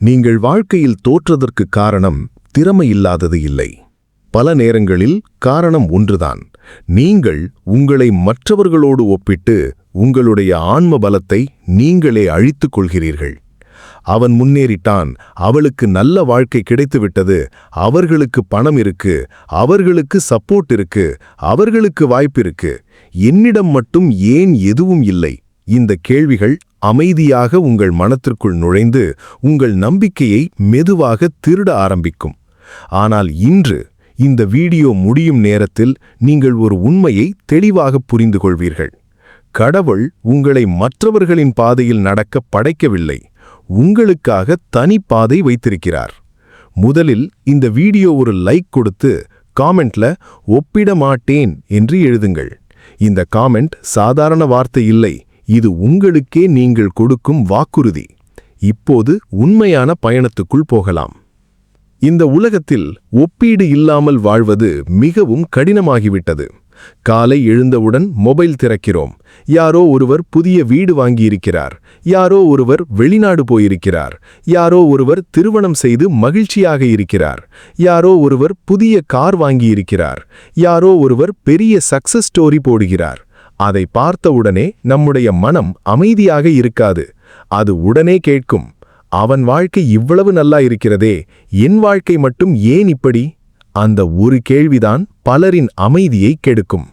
நீங்கள் வாழ்க்கையில் தோற்றதற்கு காரணம் திறமை இல்லாதது இல்லை. பல நேரங்களில் காரணம் ஒன்றுதான். நீங்கள் உங்களை மற்றவர்களோடு ஒப்பிட்டு உங்களுடைய ஆன்ம பலத்தை நீங்களே அழித்துக் கொள்கிறீர்கள். அவன் முன்னேறிட்டான், அவளுக்கு நல்ல வாழ்க்கை கிடைத்துவிட்டது, அவர்களுக்கு பணம் இருக்கு, அவர்களுக்கு சப்போர்ட் இருக்கு, அவர்களுக்கு வாய்ப்பு இருக்கு, என்னிடம் மட்டும் ஏன் எதுவும் இல்லை? இந்த கேள்விகள் அமைதியாக உங்கள் மனத்திற்குள் நுழைந்து உங்கள் நம்பிக்கையை மெதுவாக திருட ஆரம்பிக்கும். ஆனால் இன்று இந்த வீடியோ முடியும் நேரத்தில் நீங்கள் ஒரு உண்மையை தெளிவாக புரிந்து கொள்வீர்கள். கடவுள் உங்களை மற்றவர்களின் பாதையில் நடக்க படைக்கவில்லை, உங்களுக்காக தனி பாதை வைத்திருக்கிறார். முதலில் இந்த வீடியோ ஒரு லைக் கொடுத்து காமெண்ட்ல ஒப்பிட மாட்டேன் என்று எழுதுங்கள். இந்த காமெண்ட் சாதாரண வார்த்தை இல்லை, இது உங்களுக்கே நீங்கள் கொடுக்கும் வாக்குறுதி. இப்போது உண்மையான பயணத்துக்குள் போகலாம். இந்த உலகத்தில் ஒப்பீடு இல்லாமல் வாழ்வது மிகவும் கடினமாகிவிட்டது. காலை எழுந்தவுடன் மொபைல் திறக்கிறோம். யாரோ ஒருவர் புதிய வீடு வாங்கியிருக்கிறார், யாரோ ஒருவர் வெளிநாடு போயிருக்கிறார், யாரோ ஒருவர் திருமணம் செய்து மகிழ்ச்சியாக இருக்கிறார், யாரோ ஒருவர் புதிய கார் வாங்கியிருக்கிறார், யாரோ ஒருவர் பெரிய சக்சஸ் ஸ்டோரி போடுகிறார். அதை பார்த்தவுடனே நம்முடைய மனம் அமைதியாக இருக்காது. அது உடனே கேட்கும், அவன் வாழ்க்கை இவ்வளவு நல்லா இருக்கிறதே, என் வாழ்க்கை மட்டும் ஏன் இப்படி? அந்த ஒரு கேள்விதான் பலரின் அமைதியை கெடுக்கும்.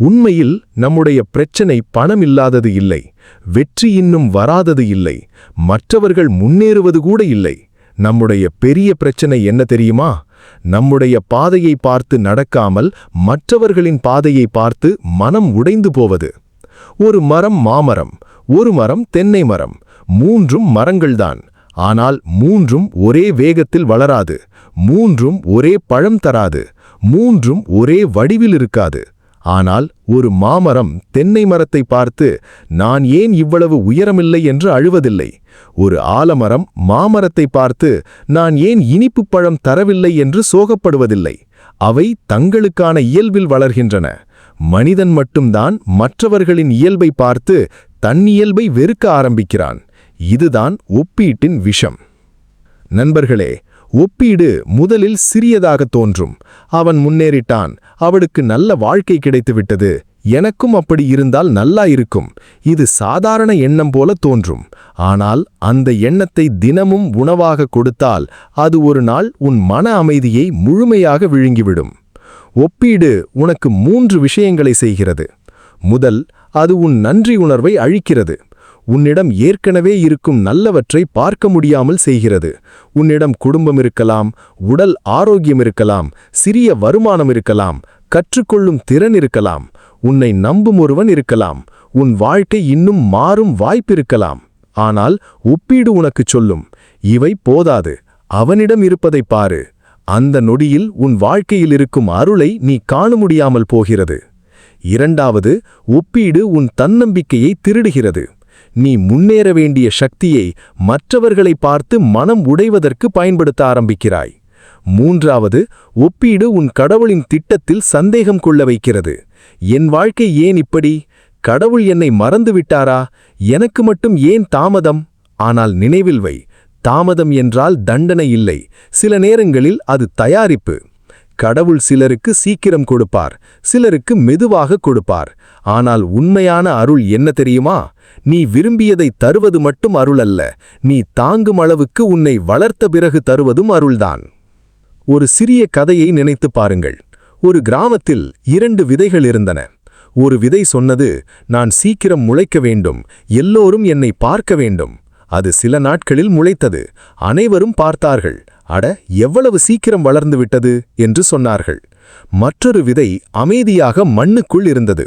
உண்மையில் நம்முடைய பிரச்சனை பணம் இல்லாதது இல்லை, வெற்றி இன்னும் வராதது இல்லை, மற்றவர்கள் முன்னேறுவது கூட இல்லை. நம்முடைய பெரிய பிரச்சனை என்ன தெரியுமா? நம்முடைய பாதையை பார்த்து நடக்காமல் மற்றவர்களின் பாதையை பார்த்து மனம் உடைந்து போவது. ஒரு மரம் மாமரம், ஒரு மரம் தென்னை மரம், மூன்றும் மரங்கள்தான். ஆனால் மூன்றும் ஒரே வேகத்தில் வளராது, மூன்றும் ஒரே பழம் தராது, மூன்றும் ஒரே வடிவில் இருக்காது. ஆனால் ஒரு மாமரம் தென்னை மரத்தை பார்த்து நான் ஏன் இவ்வளவு உயரமில்லை என்று அழுவதில்லை. ஒரு ஆலமரம் மாமரத்தை பார்த்து நான் ஏன் இனிப்பு பழம் தரவில்லை என்று சோகப்படுவதில்லை. அவை தங்களுக்கான இயல்பில் வளர்கின்றன. மனிதன் மட்டும்தான் மற்றவர்களின் இயல்பை பார்த்து தன் இயல்பை வெறுக்க ஆரம்பிக்கிறான். இதுதான் ஒப்பீட்டின் விஷம். நண்பர்களே, ஒப்பீடு முதலில் சிறியதாக தோன்றும். அவன் முன்னேறிட்டான், அவளுக்கு நல்ல வாழ்க்கை கிடைத்துவிட்டது, எனக்கும் அப்படி இருந்தால் நல்லா இருக்கும். இது சாதாரண எண்ணம் போல தோன்றும். ஆனால் அந்த எண்ணத்தை தினமும் உணவாக கொடுத்தால் அது ஒரு நாள் உன் மன அமைதியை முழுமையாக விழுங்கிவிடும். ஒப்பீடு உனக்கு 3 விஷயங்களை செய்கிறது. முதல், அது உன் நன்றி உணர்வை அழிக்கிறது. உன்னிடம் ஏற்கனவே இருக்கும் நல்லவற்றை பார்க்க முடியாமல் செய்கிறது. உன்னிடம் குடும்பம் இருக்கலாம், உடல் ஆரோக்கியம் இருக்கலாம், சிறிய வருமானம் இருக்கலாம், கற்றுக்கொள்ளும் திறன் இருக்கலாம், உன்னை நம்பும் ஒருவன் இருக்கலாம், உன் வாழ்க்கை இன்னும் மாறும் வாய்ப்பிருக்கலாம். ஆனால் ஒப்பீடு உனக்குச் சொல்லும், இவை போதாது, அவனிடம் இருப்பதை பாரு. அந்த நொடியில் உன் வாழ்க்கையில் இருக்கும் அருளை நீ காண முடியாமல் போகிறது. இரண்டாவது, ஒப்பீடு உன் தன்னம்பிக்கையை திருடுகிறது. நீ முன்னேற வேண்டிய சக்தியை மற்றவர்களை பார்த்து மனம் உடைவதற்கு பயன்படுத்த ஆரம்பிக்கிறாய். மூன்றாவது, ஒப்பீடு உன் கடவுளின் திட்டத்தில் சந்தேகம் கொள்ள வைக்கிறது. என் வாழ்க்கை ஏன் இப்படி? கடவுள் என்னை மறந்துவிட்டாரா? எனக்கு மட்டும் ஏன் தாமதம்? ஆனால் நினைவில் வை, தாமதம் என்றால் தண்டனை இல்லை, சில நேரங்களில் அது தயாரிப்பு. கடவுள் சிலருக்கு சீக்கிரம் கொடுப்பார், சிலருக்கு மெதுவாக கொடுப்பார். ஆனால் உண்மையான அருள் என்ன தெரியுமா? நீ விரும்பியதை தருவது மட்டும் அருள் அல்ல, நீ தாங்கும் அளவுக்கு உன்னை வளர்த்த பிறகு தருவதும் அருள்தான். ஒரு சிறிய கதையை நினைத்து பாருங்கள். ஒரு கிராமத்தில் 2 விதைகள் இருந்தன. ஒரு விதை சொன்னது, நான் சீக்கிரம் முளைக்க வேண்டும், எல்லோரும் என்னை பார்க்க வேண்டும். அது சில நாட்களில் முளைத்தது. அனைவரும் பார்த்தார்கள். அட, எவ்வளவு சீக்கிரம் வளர்ந்து விட்டது என்று சொன்னார்கள். மற்றொரு விதை அமைதியாக மண்ணுக்குள் இருந்தது.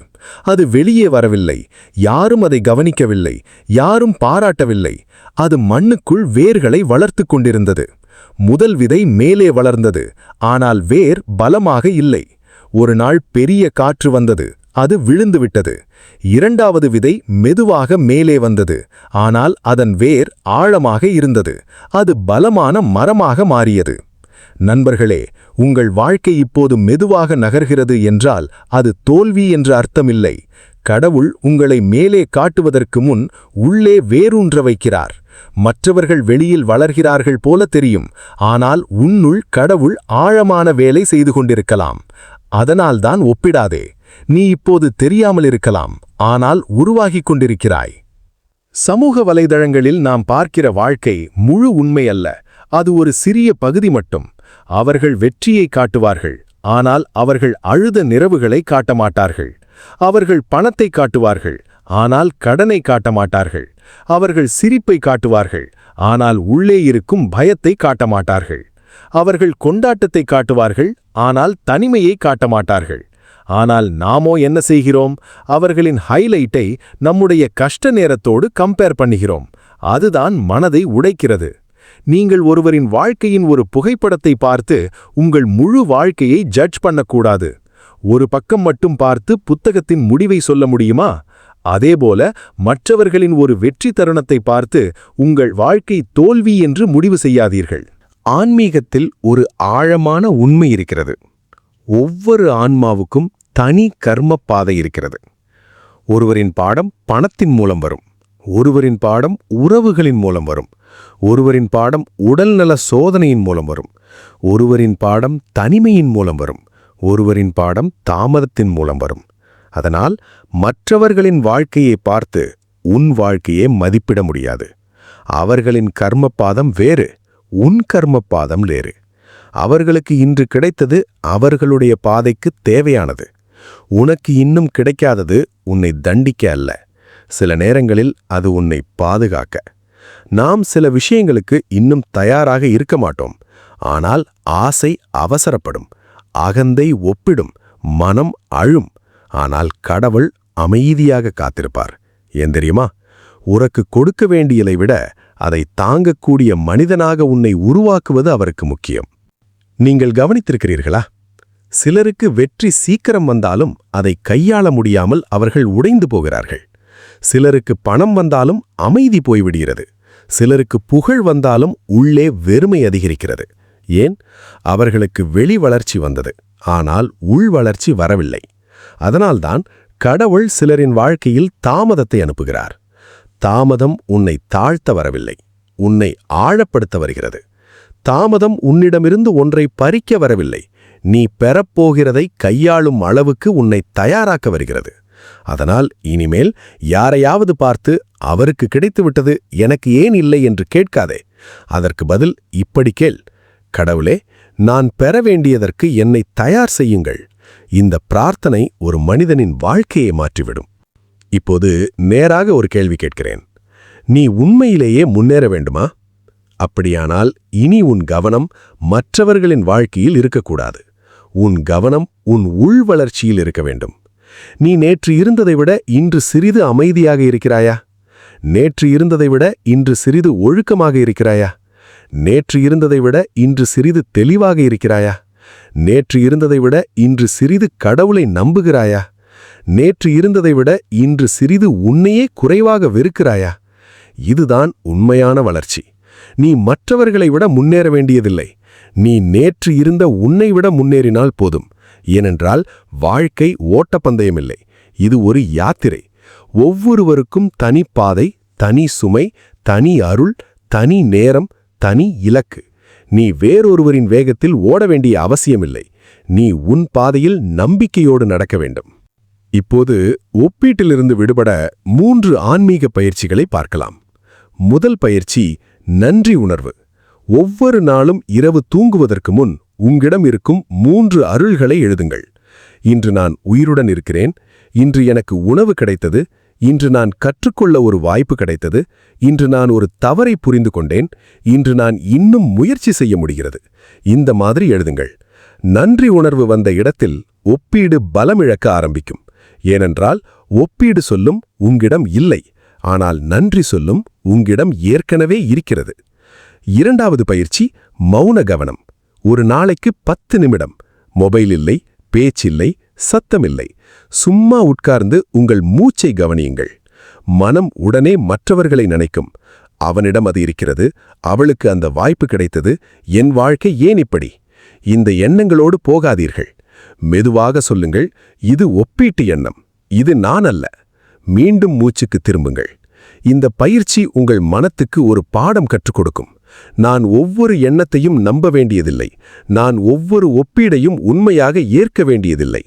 அது வெளியே வரவில்லை, யாரும் அதை கவனிக்கவில்லை, யாரும் பாராட்டவில்லை. அது மண்ணுக்குள் வேர்களை வளர்த்து கொண்டிருந்தது. முதல் விதை மேலே வளர்ந்தது, ஆனால் வேர் பலமாக இல்லை. ஒரு நாள் பெரிய காற்று வந்தது, அது விழுந்துவிட்டது. இரண்டாவது விதை மெதுவாக மேலே வந்தது, ஆனால் அதன் வேர் ஆழமாக இருந்தது. அது பலமான மரமாக மாறியது. நண்பர்களே, உங்கள் வாழ்க்கை இப்போது மெதுவாக நகர்கிறது என்றால் அது தோல்வி என்ற அர்த்தமில்லை. கடவுள் உங்களை மேலே காட்டுவதற்கு முன் உள்ளே வேரூன்ற வைக்கிறார். மற்றவர்கள் வெளியில் வளர்கிறார்கள் போல தெரியும், ஆனால் உன்னுள் கடவுள் ஆழமான வேலை செய்து கொண்டிருக்கலாம். அதனால்தான் ஒப்பிடாதே. நீ இப்போது தெரியாமல் இருக்கலாம், ஆனால் உருவாகிக் கொண்டிருக்கிறாய். சமூக வலைதளங்களில் நாம் பார்க்கிற வாழ்க்கை முழு உண்மை அல்ல, அது ஒரு சிறிய பகுதி மட்டும். அவர்கள் வெற்றியை காட்டுவார்கள், ஆனால் அவர்கள் அழுத நிறவுகளை காட்ட மாட்டார்கள். அவர்கள் பணத்தை காட்டுவார்கள், ஆனால் கடனை காட்ட மாட்டார்கள். அவர்கள் சிரிப்பை காட்டுவார்கள், ஆனால் உள்ளே இருக்கும் பயத்தை காட்ட மாட்டார்கள். அவர்கள் கொண்டாட்டத்தை காட்டுவார்கள், ஆனால் தனிமையை காட்ட மாட்டார்கள். ஆனால் நாமோ என்ன செய்கிறோம்? அவர்களின் ஹைலைட்டை நம்முடைய கஷ்ட நேரத்தோடு கம்பேர் பண்ணுகிறோம். அதுதான் மனதை உடைக்கிறது. நீங்கள் ஒருவரின் வாழ்க்கையின் ஒரு புகைப்படத்தை பார்த்து உங்கள் முழு வாழ்க்கையை ஜட்ஜ் பண்ணக்கூடாது. ஒரு பக்கம் மட்டும் பார்த்து புத்தகத்தின் முடிவை சொல்ல முடியுமா? அதேபோல மற்றவர்களின் ஒரு வெற்றி தருணத்தை பார்த்து உங்கள் வாழ்க்கை தோல்வி என்று முடிவு செய்யாதீர்கள். ஆன்மீகத்தில் ஒரு ஆழமான உண்மை இருக்கிறது. ஒவ்வொரு ஆன்மாவுக்கும் தனி கர்ம பாதை இருக்கிறது. ஒருவரின் பாடம் பணத்தின் மூலம் வரும், ஒருவரின் பாடம் உறவுகளின் மூலம் வரும், ஒருவரின் பாடம் உடல்நல சோதனையின் மூலம் வரும், ஒருவரின் பாடம் தனிமையின் மூலம் வரும், ஒருவரின் பாடம் தாமதத்தின் மூலம் வரும். அதனால் மற்றவர்களின் வாழ்க்கையை பார்த்து உன் வாழ்க்கையை மதிப்பிட முடியாது. அவர்களின் கர்மபாதம் வேறு, உன் கர்மபாதம் வேறு. அவர்களுக்கு இன்று கிடைத்தது அவர்களுடைய பாதைக்கு தேவையானது. உனக்கு இன்னும் கிடைக்காதது உன்னை தண்டிக்க அல்ல, சில நேரங்களில் அது உன்னை பாதுகாக்க. நாம் சில விஷயங்களுக்கு இன்னும் தயாராக இருக்க மாட்டோம். ஆனால் ஆசை அவசரப்படும், அகந்தை ஒப்பிடும், மனம் அழும். ஆனால் கடவுள் அமைதியாக காத்திருப்பார். ஏன் தெரியுமா? உனக்கு கொடுக்க வேண்டியதை விட அதை தாங்கக்கூடிய மனிதனாக உன்னை உருவாக்குவது அவருக்கு முக்கியம். நீங்கள் கவனித்திருக்கிறீர்களா? சிலருக்கு வெற்றி சீக்கிரம் வந்தாலும் அதை கையாள முடியாமல் அவர்கள் உடைந்து போகிறார்கள். சிலருக்கு பணம் வந்தாலும் அமைதி போய்விடுகிறது. சிலருக்கு புகழ் வந்தாலும் உள்ளே வெறுமை அதிகரிக்கிறது. ஏன்? அவர்களுக்கு வெளி வளர்ச்சி வந்தது, ஆனால் உள் வளர்ச்சி வரவில்லை. அதனால்தான் கடவுள் சிலரின் வாழ்க்கையில் தாமதத்தை அனுப்புகிறார். தாமதம் உன்னை தாழ்த்த வரவில்லை, உன்னை ஆழப்படுத்த வருகிறது. தாமதம் உன்னிடமிருந்து ஒன்றை பறிக்க வரவில்லை, நீ பெறப்போகிறதை கையாளும் அளவுக்கு உன்னை தயாராக்க வருகிறது. அதனால் இனிமேல் யாரையாவது பார்த்து அவருக்கு கிடைத்துவிட்டது எனக்கு ஏன் இல்லை என்று கேட்காதே. அதற்கு பதில் இப்படி கேள்: கடவுளே, நான் பெற வேண்டியதற்கு என்னை தயார் செய்யுங்கள். இந்த பிரார்த்தனை ஒரு மனிதனின் வாழ்க்கையை மாற்றிவிடும். இப்போது நேராக ஒரு கேள்வி கேட்கிறேன். நீ உண்மையிலேயே முன்னேற வேண்டுமா? அப்படியானால் இனி உன் கவனம் மற்றவர்களின் வாழ்க்கையில் இருக்கக்கூடாது. உன் கவனம் உன் உள் வளர்ச்சியில் இருக்க வேண்டும். நீ நேற்று இருந்ததை விட இன்று சிறிது அமைதியாக இருக்கிறாயா? நேற்று இருந்ததை விட இன்று சிறிது ஒழுக்கமாக இருக்கிறாயா? நேற்று இருந்ததை விட இன்று சிறிது தெளிவாக இருக்கிறாயா? நேற்று இருந்ததை விட இன்று சிறிது கடவுளை நம்புகிறாயா? நேற்று இருந்ததை விட இன்று சிறிது உன்னையே குறைவாக வெறுக்கிறாயா? இதுதான் உண்மையான வளர்ச்சி. நீ மற்றவர்களை விட முன்னேற வேண்டியதில்லை. நீ நேற்று இருந்த உன்னை விட முன்னேறினால் போதும். ஏனென்றால் வாழ்க்கை ஓட்டப்பந்தயமில்லை, இது ஒரு யாத்திரை. ஒவ்வொருவருக்கும் தனி பாதை, தனி சுமை, தனி அருள், தனி நேரம், தனி இலக்கு. நீ வேறொருவரின் வேகத்தில் ஓட வேண்டிய அவசியமில்லை. நீ உன் பாதையில் நம்பிக்கையோடு நடக்க வேண்டும். இப்போது ஒப்பீட்டிலிருந்து விடுபட 3 ஆன்மீக பயிற்சிகளை பார்க்கலாம். முதல் பயிற்சி நன்றி உணர்வு. ஒவ்வொரு நாளும் இரவு தூங்குவதற்கு முன் உங்களிடம் இருக்கும் 3 அருள்களை எழுதுங்கள். இன்று நான் உயிருடன் இருக்கிறேன், இன்று எனக்கு உணவு கிடைத்தது, இன்று நான் கற்றுக்கொள்ள ஒரு வாய்ப்பு கிடைத்தது, இன்று நான் ஒரு தவறை புரிந்து கொண்டேன், இன்று நான் இன்னும் முயற்சி செய்ய முடிகிறது. இந்த மாதிரி எழுதுங்கள். நன்றி உணர்வு வந்த இடத்தில் ஒப்பீடு பலமிழக்க ஆரம்பிக்கும். ஏனென்றால் ஒப்பீடு சொல்லும் உங்கிடம் இல்லை, ஆனால் நன்றி சொல்லும் உங்கிடம் ஏற்கனவே இருக்கிறது. இரண்டாவது பயிற்சி மௌன கவனம். ஒரு நாளைக்கு 10 நிமிடம். மொபைல் இல்லை, பேச்சில்லை, சத்தமில்லை. சும்மா உட்கார்ந்து உங்கள் மூச்சை கவனியுங்கள். மனம் உடனே மற்றவர்களை நினைக்கும். அவனிடம் அது இருக்கிறது, அவளுக்கு அந்த வாய்ப்பு கிடைத்தது, என் வாழ்க்கை ஏன் இப்படி? இந்த எண்ணங்களோடு போகாதீர்கள். மெதுவாக சொல்லுங்கள், இது ஒப்பீட்டு எண்ணம், இது நான் அல்ல. மீண்டும் மூச்சுக்கு திரும்புங்கள். இந்த பயிற்சி உங்கள் மனத்துக்கு ஒரு பாடம் கற்றுக் கொடுக்கும். நான் ஒவ்வொரு எண்ணத்தையும் நம்ப வேண்டியதில்லை. நான் ஒவ்வொரு ஒப்பீடையும் உண்மையாக ஏற்க வேண்டியதில்லை.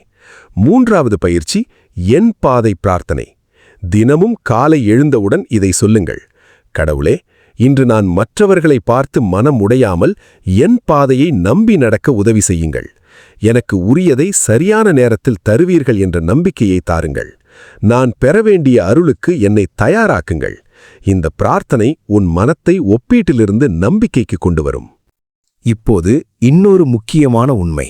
மூன்றாவது பயிற்சி, என் பாதை பிரார்த்தனை. தினமும் காலை எழுந்தவுடன் இதை சொல்லுங்கள். கடவுளே, இன்று நான் மற்றவர்களை பார்த்து மனம் உடையாமல் என் பாதையை நம்பி நடக்க உதவி செய்யுங்கள். எனக்கு உரியதை சரியான நேரத்தில் தருவீர்கள் என்ற நம்பிக்கையை தாருங்கள். நான் பெற வேண்டிய அருளுக்கு என்னை தயாராக்குங்கள். இந்த பிரார்த்தனை உன் மனத்தை ஒப்பீட்டிலிருந்து நம்பிக்கைக்கு கொண்டு வரும். இப்போது இன்னொரு முக்கியமான உண்மை.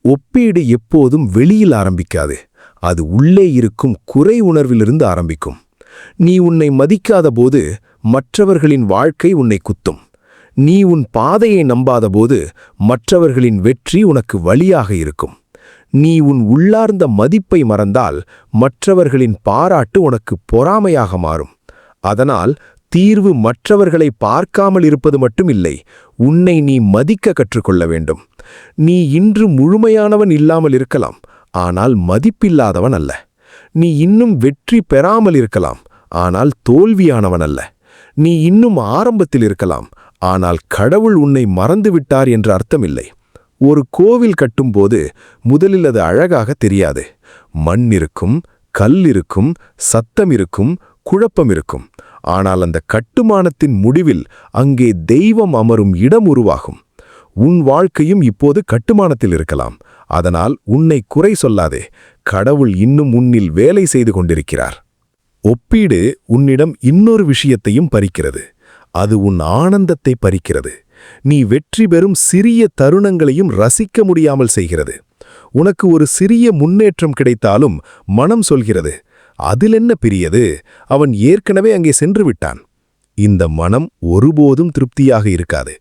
ஒப்பீடு எப்போதும் வெளியில் ஆரம்பிக்காது. அது உள்ளே இருக்கும் குறை உணர்விலிருந்து ஆரம்பிக்கும். நீ உன்னை மதிக்காத போது மற்றவர்களின் வாழ்க்கை உன்னை குத்தும். நீ உன் பாதையை நம்பாதபோது மற்றவர்களின் வெற்றி உனக்கு வழியாக இருக்கும். நீ உன் உள்ளார்ந்த மதிப்பை மறந்தால் மற்றவர்களின் பாராட்டு உனக்கு பொறாமையாக மாறும். அதனால் தீர்வு மற்றவர்களை பார்க்காமல் இருப்பது மட்டும் இல்லை, உன்னை நீ மதிக்க கற்றுக்கொள்ள வேண்டும். நீ இன்று முழுமையானவன் இல்லாமல் இருக்கலாம், ஆனால் மதிப்பில்லாதவன் அல்ல. நீ இன்னும் வெற்றி பெறாமல் இருக்கலாம், ஆனால் தோல்வியானவன் அல்ல. நீ இன்னும் ஆரம்பத்தில் இருக்கலாம், ஆனால் கடவுள் உன்னை மறந்துவிட்டார் என்ற அர்த்தமில்லை. ஒரு கோவில் கட்டும்போது முதலில் அது அழகாக தெரியாது. மண் இருக்கும், கல் இருக்கும், சத்தம் இருக்கும், குழப்பம் இருக்கும். ஆனால் அந்த கட்டுமானத்தின் முடிவில் அங்கே தெய்வம் அமரும் இடம் உருவாகும். உன் வாழ்க்கையும் இப்போது கட்டுமானத்தில் இருக்கலாம். அதனால் உன்னை குறை சொல்லாதே. கடவுள் இன்னும் உன்னில் வேலை செய்து கொண்டிருக்கிறார். ஒப்பீடு உன்னிடம் இன்னொரு விஷயத்தையும் பறிக்கிறது. அது உன் ஆனந்தத்தை பறிக்கிறது. நீ வெற்றி பெறும் சிறிய தருணங்களையும் ரசிக்க முடியாமல் செய்கிறது. உனக்கு ஒரு சிறிய முன்னேற்றம் கிடைத்தாலும் மனம் சொல்கிறது, அதிலென்ன பெரியது, அவன் ஏற்கனவே அங்கே சென்று விட்டான். இந்த மனம் ஒருபோதும் திருப்தியாக இருக்காது.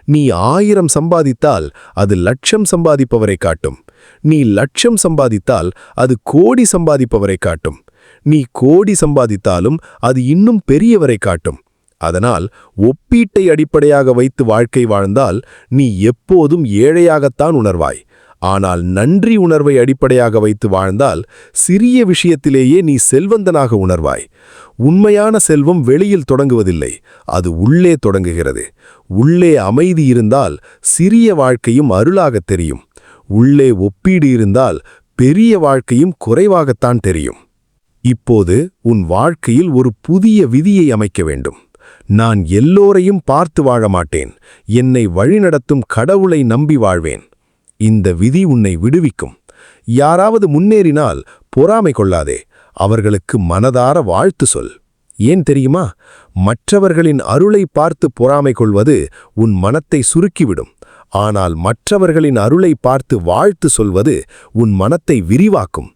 நீ 1000 சம்பாதித்தால் அது லட்சம் சம்பாதிப்பவரை காட்டும். நீ லட்சம் சம்பாதித்தால் அது கோடி சம்பாதிப்பவரை காட்டும். நீ கோடி சம்பாதித்தாலும் அது இன்னும் பெரியவரை காட்டும். அதனால் ஒப்பீட்டை அடிப்படையாக வைத்து வாழ்க்கை வாழ்ந்தால் நீ எப்போதும் ஏழையாகத்தான் உணர்வாய். ஆனால் நன்றி உணர்வை அடிப்படையாக வைத்து வாழ்ந்தால் சிறிய விஷயத்திலேயே நீ செல்வந்தனாக உணர்வாய். உண்மையான செல்வம் வெளியில் தொடங்குவதில்லை, அது உள்ளே தொடங்குகிறது. உள்ளே அமைதி இருந்தால் சிறிய வாழ்க்கையும் அருளாகத் தெரியும். உள்ளே ஒப்பீடு இருந்தால் பெரிய வாழ்க்கையும் குறைவாகத்தான் தெரியும். இப்போது உன் வாழ்க்கையில் ஒரு புதிய விதியை அமைக்க வேண்டும். நான் எல்லோரையும் பார்த்து வாழ மாட்டேன், என்னை வழிநடத்தும் கடவுளை நம்பி வாழ்வேன். இந்த விதி உன்னை விடுவிக்கும். யாராவது முன்னேறினால் பொறாமை கொள்ளாதே, அவர்களுக்கு மனதார வாழ்த்து சொல். ஏன் தெரியுமா? மற்றவர்களின் அருளை பார்த்து பொறாமை கொள்வது உன் மனத்தை சுருக்கிவிடும். ஆனால் மற்றவர்களின் அருளை பார்த்து வாழ்த்து சொல்வது உன் மனத்தை விரிவாக்கும்.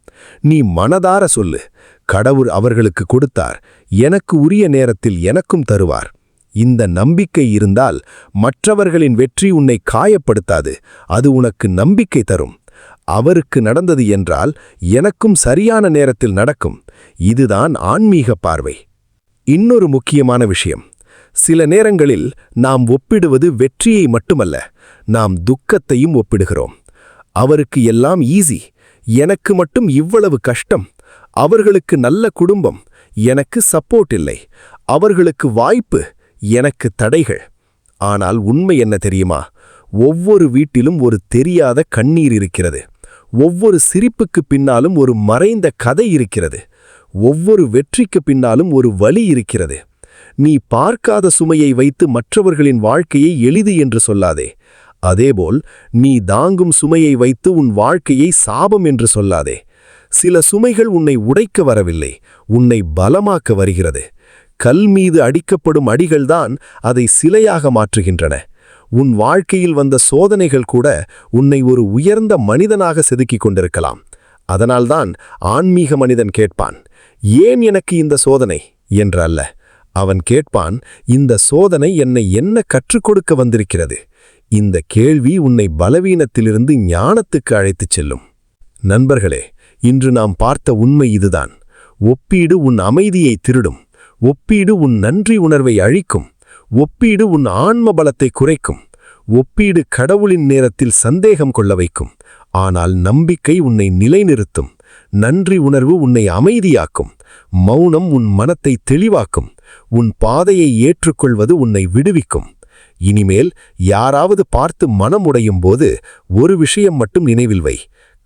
நீ மனதார சொல்லு, கடவுள் அவர்களுக்கு கொடுத்தார், எனக்கு உரிய நேரத்தில் எனக்கும் தருவார். இந்த நம்பிக்கை இருந்தால் மற்றவர்களின் வெற்றி உன்னை காயப்படுத்தாது, அது உனக்கு நம்பிக்கை தரும். அவருக்கு நடந்தது என்றால் எனக்கும் சரியான நேரத்தில் நடக்கும். இதுதான் ஆன்மீக பார்வை. இன்னொரு முக்கியமான விஷயம், சில நேரங்களில் நாம் ஒப்பிடுவது வெற்றியை மட்டுமல்ல, நாம் துக்கத்தையும் ஒப்பிடுகிறோம். அவருக்கு எல்லாம் ஈஸி, எனக்கு மட்டும் இவ்வளவு கஷ்டம். அவர்களுக்கு நல்ல குடும்பம், எனக்கு சப்போர்ட் இல்லை. அவர்களுக்கு வாய்ப்பு, எனக்கு தடைகள். ஆனால் உண்மை என்ன தெரியுமா? ஒவ்வொரு வீட்டிலும் ஒரு தெரியாத கண்ணீர் இருக்கிறது. ஒவ்வொரு சிரிப்புக்கு பின்னாலும் ஒரு மறைந்த கதை இருக்கிறது. ஒவ்வொரு வெற்றிக்கு பின்னாலும் ஒரு வலி இருக்கிறது. நீ பார்க்காத சுமையை வைத்து மற்றவர்களின் வாழ்க்கையை எளிது என்று சொல்லாதே. அதேபோல் நீ தாங்கும் சுமையை வைத்து உன் வாழ்க்கையை சாபம் என்று சொல்லாதே. சில சுமைகள் உன்னை உடைக்க வரவில்லை, உன்னை பலமாக்க வருகிறது. கல் மீது அடிக்கப்படும் அடிகள்தான் அதை சிலையாக மாற்றுகின்றன. உன் வாழ்க்கையில் வந்த சோதனைகள் கூட உன்னை ஒரு உயர்ந்த மனிதனாக செதுக்கிக் கொண்டிருக்கலாம். அதனால்தான் ஆன்மீக மனிதன் கேட்பான், ஏன் எனக்கு இந்த சோதனை என்று அல்ல. அவன் கேட்பான், இந்த சோதனை என்னை என்ன கற்றுக் கொடுக்க வந்திருக்கிறது? இந்த கேள்வி உன்னை பலவீனத்திலிருந்து ஞானத்துக்கு அழைத்துச் செல்லும். நண்பர்களே, இன்று நாம் பார்த்த உண்மை இதுதான். ஒப்பீடு உன் அமைதியை திருடும். ஒப்பீடு உன் நன்றி உணர்வை அழிக்கும். ஒப்பீடு உன் ஆன்ம பலத்தை குறைக்கும். ஒப்பீடு கடவுளின் நேரத்தில் சந்தேகம் கொள்ள வைக்கும். ஆனால் நம்பிக்கை உன்னை நிலைநிறுத்தும். நன்றி உணர்வு உன்னை அமைதியாக்கும். மௌனம் உன் மனத்தை தெளிவாக்கும். உன் பாதையை ஏற்றுக்கொள்வது உன்னை விடுவிக்கும். இனிமேல் யாராவது பார்த்து மனம் உடையும் போது ஒரு விஷயம் மட்டும் நினைவில் வை.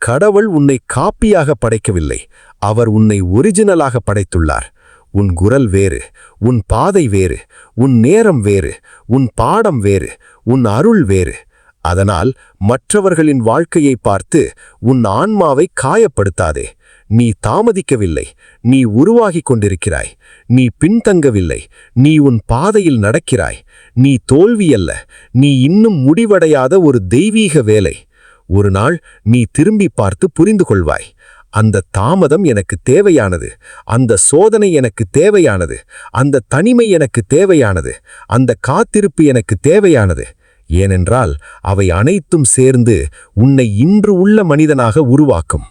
கடவுள் உன்னை காப்பியாக படைக்கவில்லை, அவர் உன்னை ஒரிஜினலாக படைத்துள்ளார். உன் குரல் வேறு, உன் பாதை வேறு, உன் நேரம் வேறு, உன் பாடம் வேறு, உன் அருள் வேறு. அதனால் மற்றவர்களின் வாழ்க்கையை பார்த்து உன் ஆன்மாவை காயப்படுத்தாதே. நீ தாமதிக்கவில்லை, நீ உருவாகிக் கொண்டிருக்கிறாய். நீ பின்தங்கவில்லை, நீ உன் பாதையில் நடக்கிறாய். நீ தோல்வியல்ல, நீ இன்னும் முடிவடையாத ஒரு தெய்வீக வேலை. ஒரு நாள் நீ திரும்பி பார்த்து புரிந்து கொள்வாய். அந்த தாமதம் எனக்கு தேவையானது, அந்த சோதனை எனக்கு தேவையானது, அந்த தனிமை எனக்கு தேவையானது, அந்த காத்திருப்பு எனக்கு தேவையானது. ஏனென்றால் அவை அனைத்தும் சேர்ந்து உன்னை இன்று உள்ள மனிதனாக உருவாக்கும்.